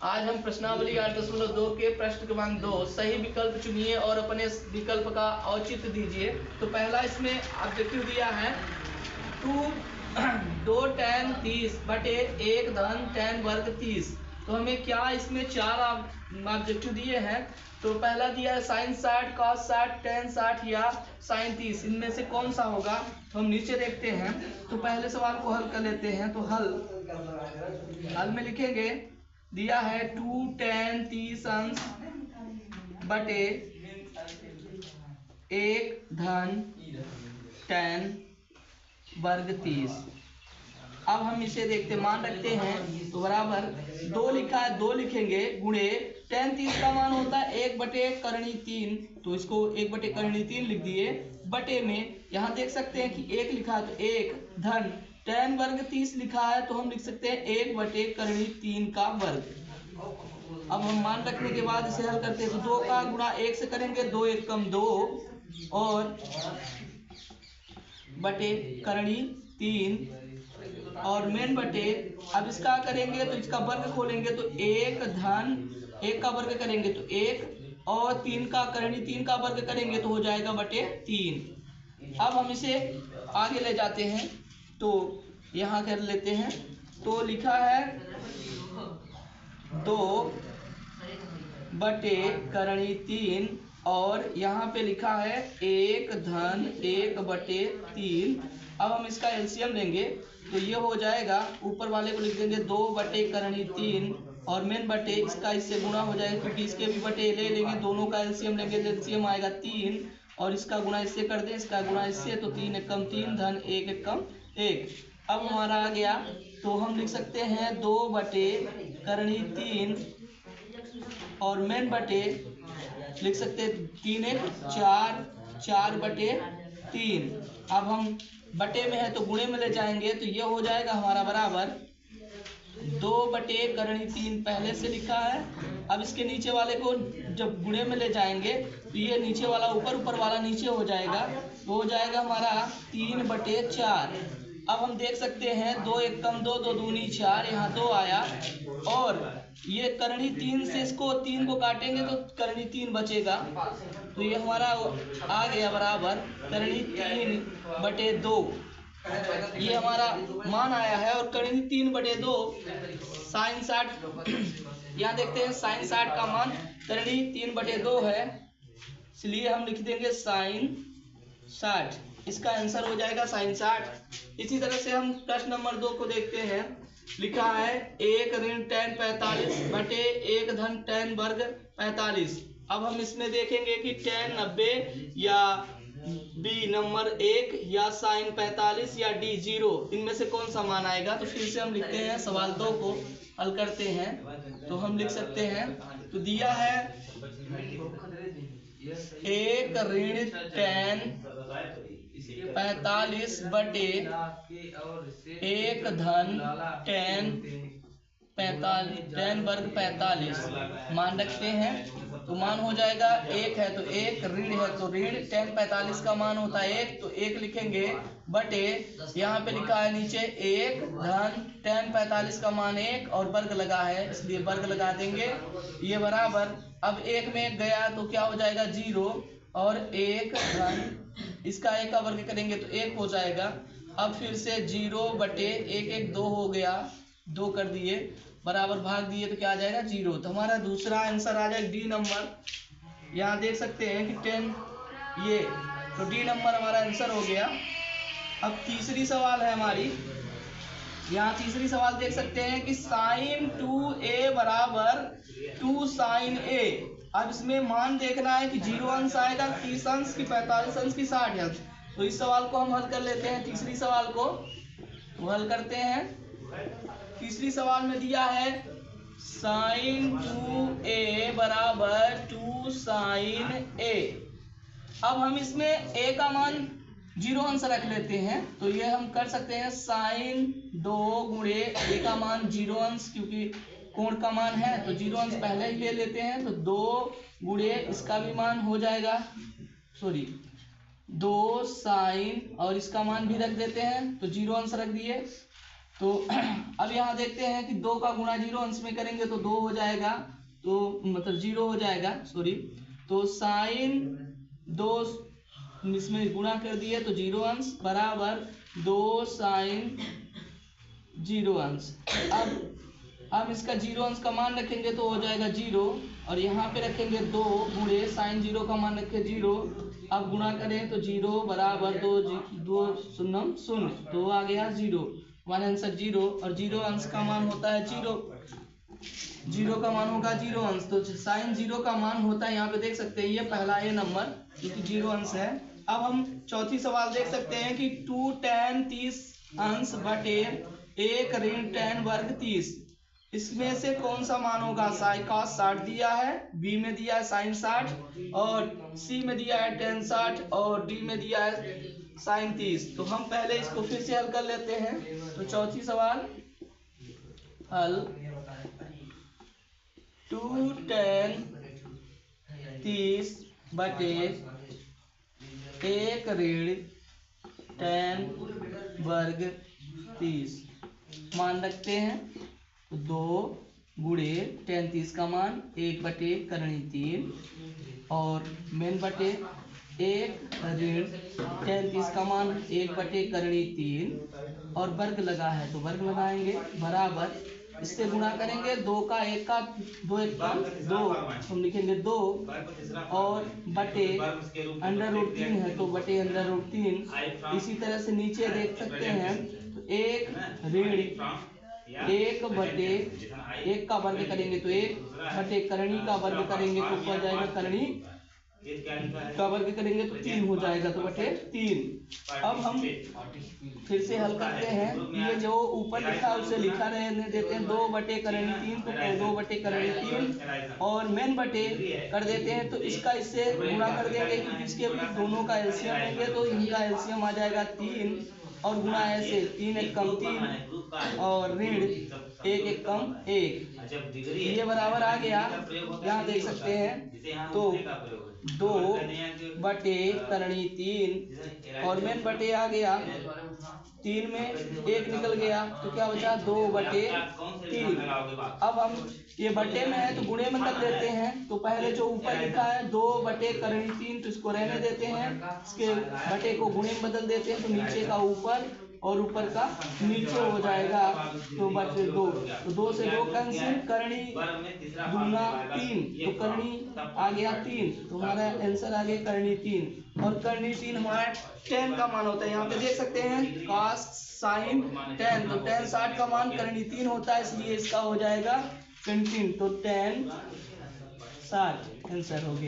आज हम प्रश्नावली 8.2 के प्रश्न क्रमांक 2 सही विकल्प चुनिए और अपने विकल्प का औचित्य दीजिए। तो पहला इसमें ऑब्जेक्टिव दिया है 2 tan 30 बटे 1 धन tan वर्ग 30। तो हमें क्या इसमें चार ऑब्जेक्टिव दिए हैं। तो पहला दिया है sin 60 cos 60 tan 60 या sin 30, इनमें से कौन सा होगा। तो हम नीचे देखते हैं। तो पहले सवाल को हल कर लेते हैं। तो हल में लिखेंगे, दिया है 2 tan 30 अंश बटे 1 धन tan वर्ग 30। अब हम इसे देखते मान रखते हैं। तो बराबर 2 लिखा है, 2 लिखेंगे गुणे tan 30 का मान होता है 1 बटे करणी 3। तो इसको 1 बटे करणी 3 लिख दिए। बटे में यहाँ देख सकते हैं कि 1 लिखा है तो 1 धन tan वर्ग 30 लिखा है तो हम लिख सकते हैं 1 बटे करणी 3 का वर्ग। अब हम मान रखने के बाद इसे हल करते हैं। तो 2 का गुणा 1 से करेंगे, 2 1 कम 2 और बटे करणी 3 और मेन बटे। अब इसका करेंगे तो इसका वर्ग खोलेंगे तो 1 धन 1 का वर्ग करेंगे तो 1 और 3 का करणी 3 का वर्ग करेंगे तो हो जाएगा बटे 3। अब हम इसे आगे ले जाते हैं। तो यहाँ कर लेते हैं। तो लिखा है 2 बटे करणी 3 और यहाँ पे लिखा है 1 धन 1 बटे 3। अब हम इसका एलसीएम लेंगे तो ये हो जाएगा, ऊपर वाले को लिख देंगे 2 बटे करणी 3 और मेन बटे इसका इससे गुणा हो जाएगा क्योंकि इसके भी बटे ले लेंगे, दोनों का एलसीएम लेंगे तो एलसीएम आएगा 3 और इसका गुणा इससे कर दें, इसका गुणा इससे तो 3 1 कम 3 धन 1 1 कम 1। अब हमारा आ गया। तो हम लिख सकते हैं 2 बटे करणी 3 और मेन बटे लिख सकते हैं 3 1 4 4 बटे 3। अब हम बटे में है तो गुणे में ले जाएंगे तो ये हो जाएगा हमारा बराबर 2 बटे करणी 3 पहले से लिखा है। अब इसके नीचे वाले को जब गुणे में ले जाएंगे तो ये नीचे वाला ऊपर, ऊपर वाला नीचे हो जाएगा तो हो जाएगा हमारा 3 बटे 4। अब हम देख सकते हैं 2 1 कम 2 2 दूनी 4, यहाँ 2 आया और ये करणी 3 से इसको 3 को काटेंगे तो करणी 3 बचेगा। तो ये हमारा आ गया बराबर करणी 3 बटे 2। ये हमारा मान आया है। और करणी 3 बटे 2 साइन 60, यहाँ देखते हैं साइन 60 का मान करणी 3 बटे 2 है, इसलिए हम लिख देंगे साइन 60। इसका आंसर हो जाएगा साइन 60। इसी तरह से हम प्रश्न नंबर 2 को देखते हैं। लिखा है 1 ऋण tan 45 बटे 1 धन tan वर्ग 45। अब हम इसमें देखेंगे कि tan 90 या बी नंबर 1 या साइन 45 या डी 0, इनमें से कौन सा मान आएगा। तो फिर से हम लिखते हैं, सवाल 2 को हल करते हैं। तो हम लिख सकते हैं। तो दिया है 1 ऋण tan 45 बटे 1 धन tan वर्ग 45 मान रखते हैं। तो मान हो जाएगा 1 है तो 1, ऋण है तो ऋण tan 45 का मान होता है 1 तो 1 लिखेंगे बटे यहाँ पे लिखा है नीचे 1 धन tan 45 का मान 1 और वर्ग लगा है इसलिए वर्ग लगा देंगे। ये बराबर अब 1 में गया तो क्या हो जाएगा 0 और 1 धन इसका 1 का वर्ग करेंगे तो 1 हो जाएगा। अब फिर से 0 बटे 1 1 2 हो गया, 2 कर दिए बराबर भाग दिए तो क्या आ जाएगा 0। तो हमारा दूसरा आंसर आ जाएगा डी नंबर। यहाँ देख सकते हैं कि 10 ये, तो डी नंबर हमारा आंसर हो गया। अब तीसरी सवाल है हमारी। यहाँ तीसरी सवाल देख सकते हैं कि साइन 2a बराबर 2 साइन a। अब इसमें मान देखना है कि 0 अंश आएगा 30 अंश की 45 अंश की 60 अंश। तो इस सवाल को हम हल कर लेते हैं। तीसरी सवाल को तो हल करते हैं। तीसरी सवाल में दिया है साइन 2a बराबर 2 साइन a। अब हम इसमें a का मान 0 अंश रख लेते हैं तो ये हम कर सकते हैं साइन 2 गुणे a का मान 0 अंश, क्योंकि कोण का मान है तो 0 अंश पहले ही ले लेते हैं। तो 2 गुणे इसका भी मान हो जाएगा, 2 साइन और इसका मान भी रख देते हैं तो 0 अंश रख दिए तो अब यहाँ देखते हैं कि 2 का गुणा 0 अंश में करेंगे तो 2 हो जाएगा, तो मतलब 0 हो जाएगा, सॉरी। तो साइन 2 इसमें गुणा कर दिए तो 0 अंश बराबर 2 साइन 0 अंश। अब इसका 0 अंश का मान रखेंगे तो हो जाएगा 0, और यहाँ पे रखेंगे 2 गुणे साइन 0 का मान रखे 0। अब गुणा करें तो 0 बराबर 2 शून्य शून्य, तो आ गया 0, हमारा आंसर 0। और 0 अंश का मान होता है 0, 0 का मान होगा 0 अंश, तो साइन 0 का मान होता है, यहाँ पे देख सकते हैं ये पहला ये नंबर क्योंकि 0 अंश है। अब हम चौथी सवाल देख सकते हैं कि 2 tan 30 अंश बटे 1 ऋण tan वर्ग 30, इसमें से कौन सा मान होगा? cos 60 दिया है, बी में दिया है sin 60, और सी में दिया है tan 60, और डी में दिया है sin 30। तो हम पहले इसको फिर से हल कर लेते हैं। तो चौथी सवाल हल, 2 tan 30 बटे 1 ऋण tan वर्ग 30 मान रखते हैं, तो 2 गुणे tan 30 का मान 1 बटे करणी 3, और मेन बटे 1 ऋण tan 30 का मान 1 बटे करणी 3, और वर्ग लगा है तो वर्ग लगाएंगे बराबर, इससे गुणा करेंगे 2 का 1 का 2 1 का 2, हम लिखेंगे 2, और बटे √3 है तो बटे √3। इसी तरह से नीचे देख सकते हैं तो 1 ऋण 1 बटे 1 का वर्ग करेंगे तो 1 बटे करणी का वर्ग करेंगे तो ऊपर जाएगा, करणी का वर्ग करेंगे तो 3 हो जाएगा, तो बटे 3। अब हम फिर से हल करते हैं, ये जो ऊपर लिखा है उसे लिखा रहने देते हैं, 2 बटे करणी 3, तो 2 बटे करणी 3, और मेन बटे कर देते हैं, तो इसका इससे गुणा कर देंगे क्योंकि इसके दोनों का एलसीएम लेंगे तो इनका एलसीएम आ जाएगा 3, और गुणा ऐसे 3 1 कम 3, और ऋण 1 1 कम 1, ये बराबर आ गया। यहाँ देख सकते हैं तो 2 बटे करणी 3, और मेन बटे आ गया 3 में 1 निकल गया तो क्या बचा 2 बटे 3। अब हम ये बटे में है तो गुणे में कर देते हैं, तो पहले जो ऊपर लिखा है 2 बटे करणी 3 तो इसको रहने देते हैं, इसके बटे को गुणे में बदल देते हैं, तो नीचे का ऊपर और ऊपर का नीचे हो जाएगा, तो बचे 2, तो 2 से 2 कैंसिल, करणी दूना 3, तो करणी आ गया 3, तो हमारा आंसर आ गया करणी 3, और करणी 3 हमारा tan का मान होता है, यहाँ पे देख सकते हैं cos sin tan, तो tan 60 का मान करणी 3 होता है, इसलिए इसका हो जाएगा 15, तो tan 60 आंसर हो गया।